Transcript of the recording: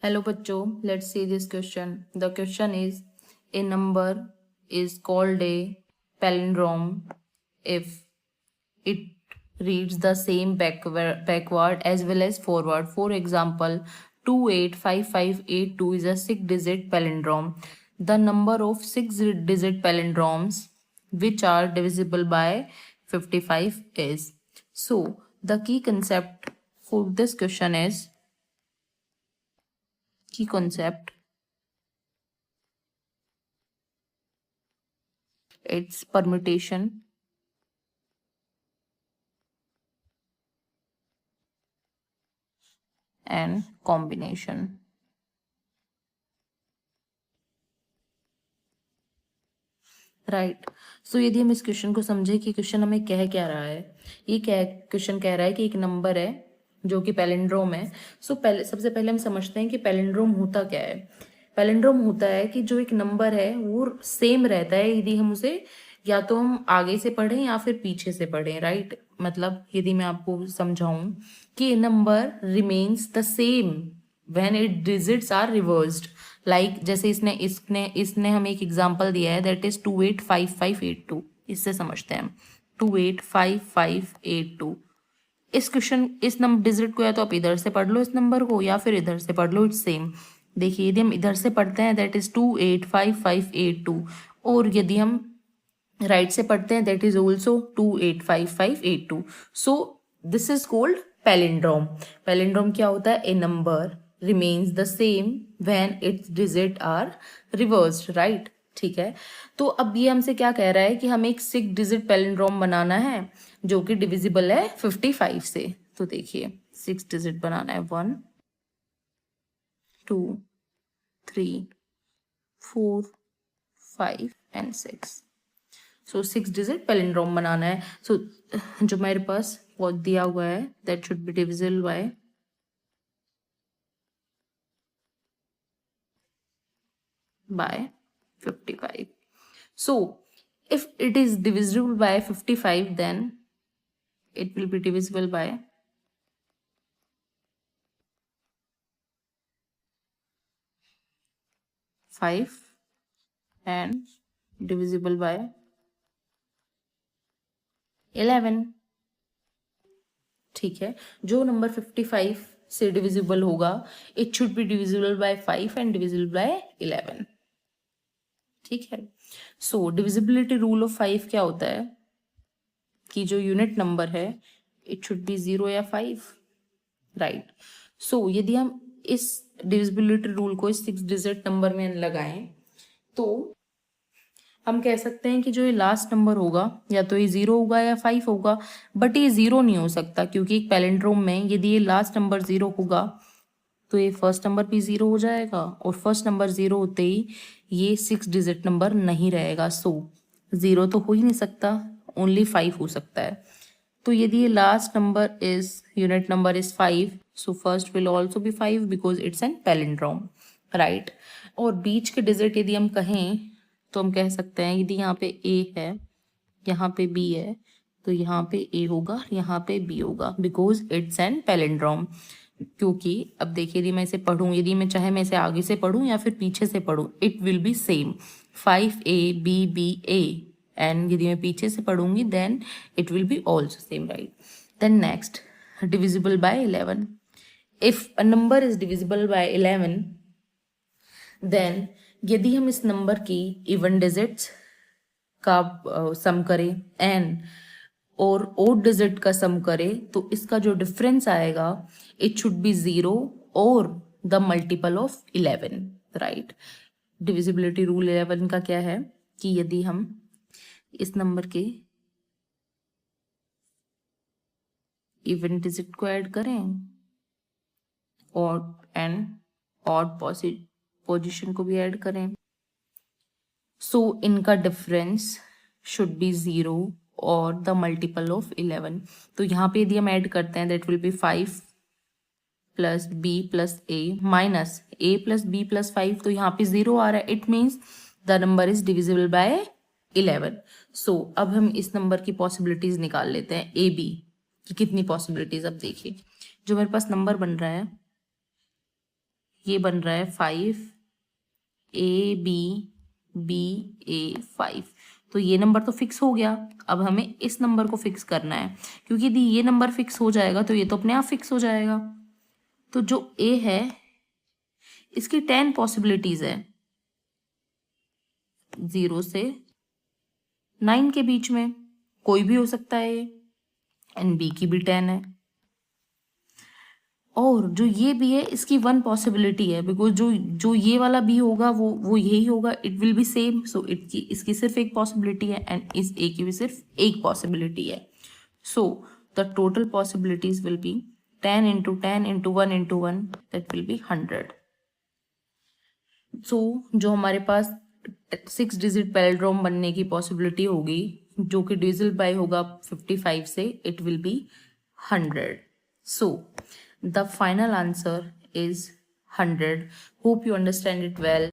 Hello bachcho, let's see this question. The question is, a number is called a palindrome if it reads the same backward as well as forward. For example, 285582 is a 6-digit palindrome. The number of 6-digit palindromes which are divisible by 55 is. So, the key concept for this question is key concept. It's permutation and combination. Right so यदि हम इस question को समझे कि question हमें कह क्या रहा है, ये क्या क्वेश्चन कह रहा है कि एक नंबर है जो कि पैलिंड्रोम है. सो पहले सबसे पहले हम समझते हैं कि पैलिंड्रोम होता क्या है. पैलिंड्रोम होता है कि जो एक नंबर है वो सेम रहता है यदि हम उसे या तो हम आगे से पढ़ें या फिर पीछे से पढ़ें. राइट मतलब यदि मैं आपको समझाऊं कि number remains the same when it digits are reversed. Like जैसे इसने इसने इसने हमें एक एग्जांपल दिया है दैट इज 285582. इससे समझते हैं हम 285582. इस नंबर डिजिट को या तो आप इधर से पढ़ लो इस नंबर को या फिर इधर से पढ़ लो, इट्स सेम. देखिए यदि हम इधर से पढ़ते हैं दैट इज 285582 और यदि हम राइट से पढ़ते हैं that is also 285582. So this is called palindrome. Palindrome क्या होता है? A number remains the same when its digit are reversed. Right ठीक है. तो अब ये हमसे क्या कह रहा है कि हमें एक 6-digit पैलिंड्रोम बनाना है जो कि डिविजिबल है 55 से. तो देखिए 6 digit बनाना है 1 2 3 4 5 एंड 6. सो 6-digit पैलिंड्रोम बनाना है. सो जो मेरे पास वो दिया हुआ है that should be divisible by 55. So if it is divisible by 55 then it will be divisible by 5 and divisible by 11. ठीक है. जो नंबर 55 से डिविजिबल होगा it should be divisible by 5 and divisible by 11. ठीक है. सो डिविजिबिलिटी रूल ऑफ 5 क्या होता है कि जो यूनिट नंबर है इट शुड बी 0 या 5. राइट. सो यदि हम इस डिविजिबिलिटी रूल को इस 6-digit नंबर में लगाएं तो हम कह सकते हैं कि जो ये लास्ट नंबर होगा या तो ये 0 होगा या 5 होगा. बट ये 0 नहीं हो सकता क्योंकि एक पैलिंड्रोम में यदि ये लास्ट नंबर 0 होगा तो ये फर्स्ट नंबर भी 0 हो जाएगा और फर्स्ट नंबर 0 होते ही ये 6-digit नंबर नहीं रहेगा. सो 0 तो हो ही नहीं सकता, ओनली 5 हो सकता है. तो यदि ये last number is unit number is 5 so first will also be 5 because it's an palindrome. Right. और बीच के डिजिट यदि हम कहें तो हम कह सकते हैं यदि यहाँ पे A है यहाँ पे B है तो यहाँ पे A होगा यहाँ पे B होगा बिकॉज इट्स एन पैलिंड्रोम. क्योंकि अब देखिए यदि मैं इसे पढ़ूं, यदि मैं चाहे मैं इसे आगे से पढ़ूं या फिर पीछे से पढ़ूं it will be same 5ABBA. And यदि मैं पीछे से पढ़ूंगी then it will be also same. Right. Then next divisible by 11. If a number is divisible by 11 then यदि हम इस नंबर की इवन डिजिट्स का सम करें एंड और ओड डिजिट का सम करें तो इसका जो डिफरेंस आएगा इट शुड बी 0 और the multiple of 11. Right. Divisibility rule 11 का क्या है कि यदि हम इस नंबर के इवन डिजिट को ऐड करें और एंड ऑड पोजीशन को भी ऐड करें सो इनका डिफरेंस शुड बी 0 और द मल्टीपल ऑफ 11. तो यहाँ पे यदि हम ऐड करते हैं that will be 5 plus B plus A minus A plus B plus 5. तो यहाँ पे 0 आ रहा है it means the number is divisible by 11. सो अब हम इस नंबर की पॉसिबिलिटीज निकाल लेते हैं AB की कितनी पॉसिबिलिटीज. अब देखिए जो मेरे पास नंबर बन रहा है ये बन रहा है 5 AB, BA 5। तो ये नंबर तो फिक्स हो गया। अब हमें इस नंबर को फिक्स करना है, क्योंकि यदि ये नंबर फिक्स हो जाएगा तो ये तो अपने आप फिक्स हो जाएगा। तो जो A है इसकी 10 पॉसिबिलिटीज है, 0 से 9 के बीच में कोई भी हो सकता है ये, एंड B की भी 10 है। और जो ये भी है इसकी 1 पॉसिबिलिटी है, बिकॉज जो ये वाला B होगा वो यही होगा, इट विल बी सेम। सो इसकी सिर्फ एक पॉसिबिलिटी है एंड इस A की भी सिर्फ एक पॉसिबिलिटी है। So the total possibilities will be 10 into 10 into 1 into 1, that will be 100. सो जो हमारे पास 6 डिजिट पैलिड्रोम बनने की पॉसिबिलिटी होगी, जो कि डिविजिबल बाय होगा 55 से, it will B 100. So the final answer is 100. Hope you understand it well.